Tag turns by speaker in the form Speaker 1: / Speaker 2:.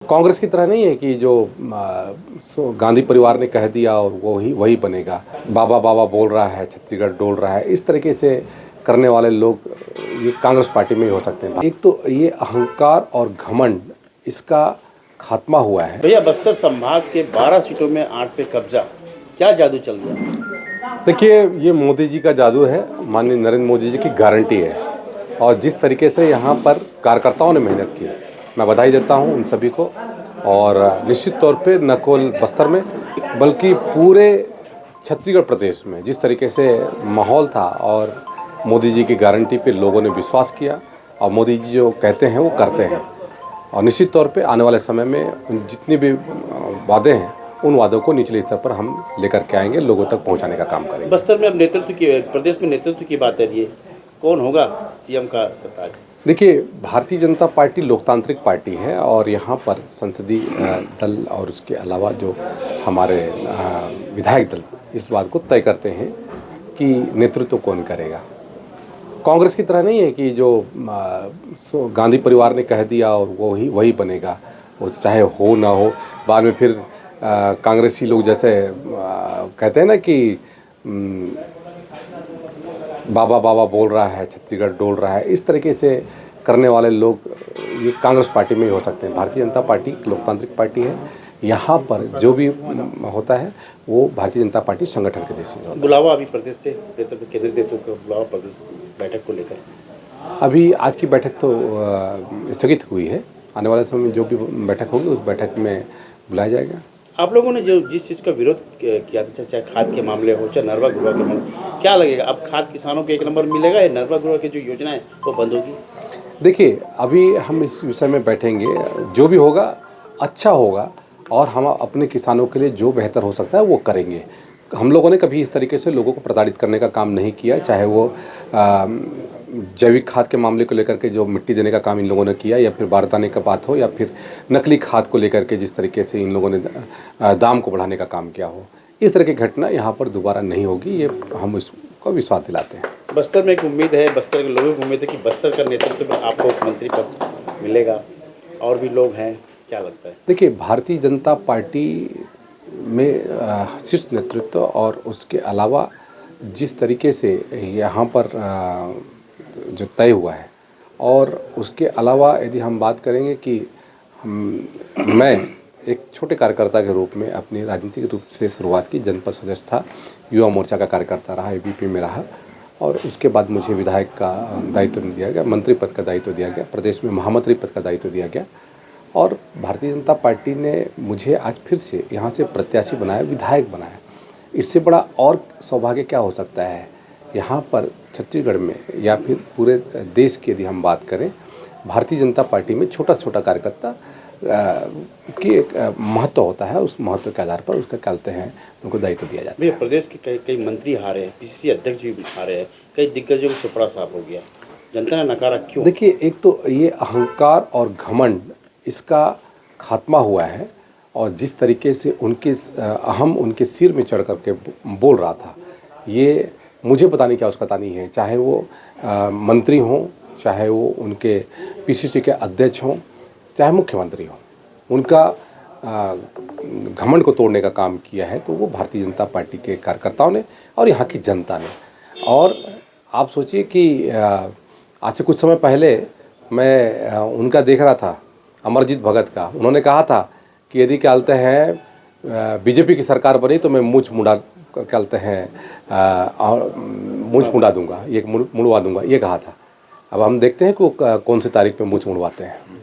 Speaker 1: कांग्रेस की तरह नहीं है कि जो गांधी परिवार ने कह दिया और वो ही वही बनेगा। बाबा बाबा बोल रहा है, छत्तीसगढ़ डोल रहा है, इस तरीके से करने वाले लोग ये कांग्रेस पार्टी में ही हो सकते हैं। एक तो ये अहंकार और घमंड, इसका खात्मा हुआ है।
Speaker 2: भैया, बस्तर संभाग के 12 सीटों में 8 पे कब्जा, क्या जादू चल गया?
Speaker 1: देखिए, ये मोदी जी का जादू है, माननीय नरेंद्र मोदी जी की गारंटी है। और जिस तरीके से यहाँ पर कार्यकर्ताओं ने मेहनत की, मैं बधाई देता हूँ उन सभी को। और निश्चित तौर पे न केवल बस्तर में बल्कि पूरे छत्तीसगढ़ प्रदेश में जिस तरीके से माहौल था और मोदी जी की गारंटी पे लोगों ने विश्वास किया और मोदी जी जो कहते हैं वो करते हैं। और निश्चित तौर पे आने वाले समय में जितने भी वादे हैं उन वादों को निचले स्तर पर हम लेकर के आएंगे, लोगों तक पहुंचाने का काम करेंगे।
Speaker 2: बस्तर में अब नेतृत्व की, प्रदेश में नेतृत्व की बात है, ये कौन होगा सीएम का सरकार?
Speaker 1: देखिए, भारतीय जनता पार्टी लोकतांत्रिक पार्टी है और यहाँ पर संसदीय दल और उसके अलावा जो हमारे विधायक दल इस बात को तय करते हैं कि नेतृत्व कौन करेगा। कांग्रेस की तरह नहीं है कि जो गांधी परिवार ने कह दिया और वो ही वही बनेगा, वो चाहे हो ना हो। बाद में फिर कांग्रेसी लोग जैसे कहते हैं ना कि बाबा बाबा बोल रहा है, छत्तीसगढ़ डोल रहा है, इस तरीके से करने वाले लोग ये कांग्रेस पार्टी में ही हो सकते हैं। भारतीय जनता पार्टी लोकतांत्रिक पार्टी है, यहाँ पर जो भी होता है वो भारतीय जनता पार्टी संगठन के जैसे होता है।
Speaker 2: बुलावा अभी प्रदेश से केंद्रीय नेतृत्व का बुलावा प्रदेश बैठक को लेकर,
Speaker 1: अभी आज की बैठक तो स्थगित हुई है। आने वाले समय में जो भी बैठक होगी उस बैठक में बुलाया जाएगा।
Speaker 2: आप लोगों ने जो जिस चीज़ का विरोध किया था, चाहे खाद के मामले हो चाहे नरवा गृह के मामले, क्या लगेगा अब खाद किसानों को एक नंबर मिलेगा या नरवा गृह की जो योजना है वो बंद होगी?
Speaker 1: देखिए, अभी हम इस विषय में बैठेंगे, जो भी होगा अच्छा होगा और हम अपने किसानों के लिए जो बेहतर हो सकता है वो करेंगे। हम लोगों ने कभी इस तरीके से लोगों को प्रताड़ित करने का काम नहीं किया, चाहे वो जैविक खाद के मामले को लेकर के जो मिट्टी देने का काम इन लोगों ने किया, या फिर बारदाने का बात हो, या फिर नकली खाद को लेकर के जिस तरीके से इन लोगों ने दाम को बढ़ाने का काम किया हो। इस तरह की घटना यहाँ पर दोबारा नहीं होगी, ये हम इसको विश्वास दिलाते हैं।
Speaker 2: बस्तर में एक उम्मीद है, बस्तर के लोगों की उम्मीद है कि बस्तर का नेतृत्व में आपको मंत्री पद मिलेगा, और भी लोग हैं, क्या लगता है? देखिए, भारतीय जनता पार्टी में शीर्ष नेतृत्व और उसके अलावा जिस तरीके से यहाँ पर जो तय हुआ है, और उसके अलावा यदि हम बात करेंगे कि मैं एक छोटे कार्यकर्ता के रूप में अपनी राजनीतिक रूप से शुरुआत की, जनपद सदस्य था, युवा मोर्चा का कार्यकर्ता रहा, एबीपी में रहा, और उसके बाद मुझे विधायक का दायित्व दिया गया, मंत्री पद का दायित्व दिया गया, प्रदेश में महामंत्री पद का दायित्व दिया गया, और भारतीय जनता पार्टी ने मुझे आज फिर से यहाँ से प्रत्याशी बनाया, विधायक बनाया। इससे बड़ा और सौभाग्य क्या हो सकता है? यहाँ पर छत्तीसगढ़ में या फिर पूरे देश की यदि हम बात करें, भारतीय जनता पार्टी में छोटा से छोटा कार्यकर्ता की एक महत्व होता है। उस महत्व के आधार पर उसका कहते हैं उनको दायित्व दिया जाता है। प्रदेश के कई मंत्री हारे हैं, पीसीसी अध्यक्ष भी हारे हैं, कई दिग्गजों को सुपड़ा साफ हो गया, जनता ने नकारा क्यों? देखिए, एक तो ये अहंकार और घमंड, इसका खात्मा हुआ है। और जिस तरीके से उनके सिर में चढ़ करके बोल रहा था, ये मुझे पता नहीं क्या उसका तानी है, चाहे वो मंत्री हों, चाहे वो उनके पीसीसी के अध्यक्ष हों, चाहे मुख्यमंत्री हों, उनका घमंड को तोड़ने का काम किया है तो वो भारतीय जनता पार्टी के कार्यकर्ताओं ने और यहाँ की जनता ने। और आप सोचिए कि आज से कुछ समय पहले मैं उनका देख रहा था, अमरजीत भगत का, उन्होंने कहा था कि यदि कहते हैं बीजेपी की सरकार बनी तो मैं मूंछ मुड़ा कहते हैं और मूंछ मुड़ा दूंगा, ये मुड़वा दूंगा, ये कहा था। अब हम देखते हैं कि वो कौन सी तारीख पे मूंछ मुड़वाते हैं।